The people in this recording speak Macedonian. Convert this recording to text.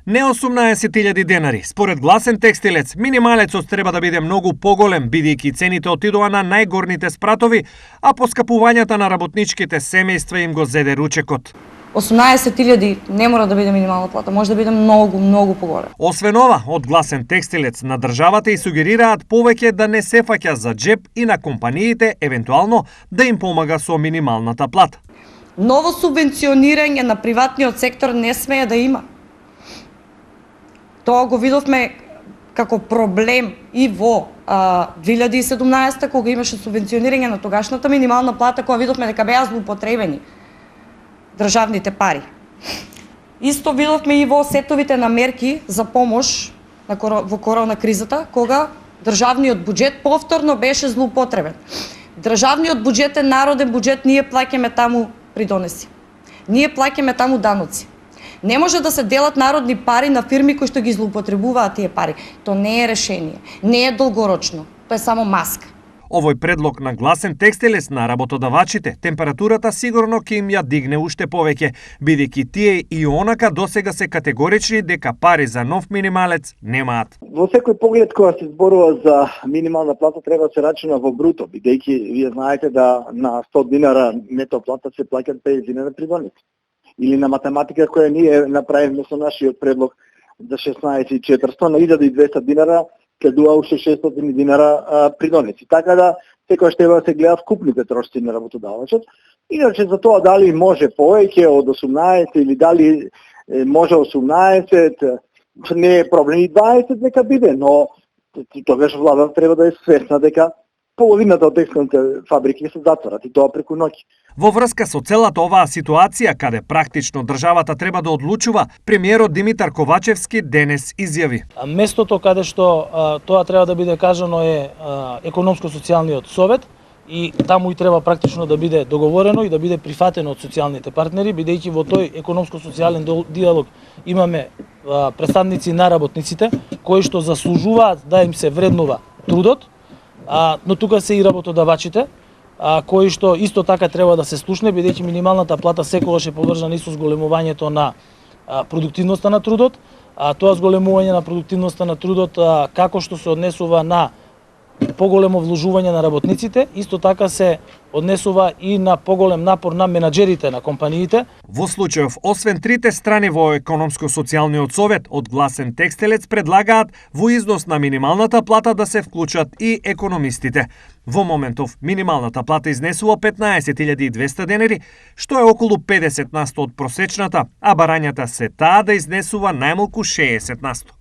Не 18.000 денари. Според гласен текстилец, минималецот треба да биде многу поголем, бидејќи цените отидоа на најгорните спратови, а поскапувањата на работничките семејства им го зеде ручекот. 18.000 не мора да биде минимална плата, може да биде многу поголем. Освен ова, од гласен текстилец на државата и сугерираат повеќе да не се фаќа за джеб и на компаниите евентуално да им помага со минималната плата. Ново субвенционирање на приватниот сектор не смее да има. Тоа го видовме како проблем и во 2017 кога имаше субвенционирање на тогашната минимална плата, кога видовме дека беа злоупотребени државните пари. Исто видовме и во сетовите на мерки за помош во корона кризата, кога државниот буџет повторно беше злоупотребен. Државниот буџет е народен буџет, ние плаќаме таму придонеси. Ние плаќаме таму даноци. Не може да се делат народни пари на фирми кои што ги злоупотребуваат тие пари. Тоа не е решение, не е долгорочно, тоа е само маска. Овој предлог на гласен текстилец на работодавачите, температурата сигурно ќе им ја дигне уште повеќе, бидејќи тие и онака досега се категорични дека пари за нов минималец немаат. Во секој поглед кога се зборува за минимална плата треба да се рачуна во бруто, бидејќи вие знаете да на 100 динара нето плата се плаќаат 50 динара придонеси. Или на математика која ние направивме со нашиот предлог за 16.400 на 1200 динара следува уште 600 динара придонеси. Така да секојаш треба да се гледа вкупните трошци на работодавачот. Иначе за тоа дали може повеќе од 18 или дали може 18, не е проблем и 20 нека биде, но тогаш влада треба да е свесна дека половината од текстилните фабрики се затворат и тоа преку ноќ. Во врска со целата оваа ситуација, каде практично државата треба да одлучува, премиерот Димитар Ковачевски денес изјави. Местото каде што тоа треба да биде кажано е економско-социјалниот совет и таму и треба практично да биде договорено и да биде прифатено од социјалните партнери, бидејќи во тој економско-социјален диалог имаме представници на работниците кои што заслужуваат да им се вреднува трудот, но тука се и работодавачите, кои што исто така треба да се слушне, бидејќи минималната плата секогаш е поврзана и со зголемувањето на продуктивноста на трудот, тоа зголемување на продуктивноста на трудот како што се однесува на поголемо вложување на работниците, исто така се однесува и на поголем напор на менаџерите на компаниите. Во случајов, освен трите страни во економско-социјалниот совет, од гласен текстилец предлагаат во износ на минималната плата да се вклучат и економистите. Во моментов, минималната плата изнесува 15.200 денари, што е околу 50% од просечната, а барањата се таа да изнесува најмалку 60%.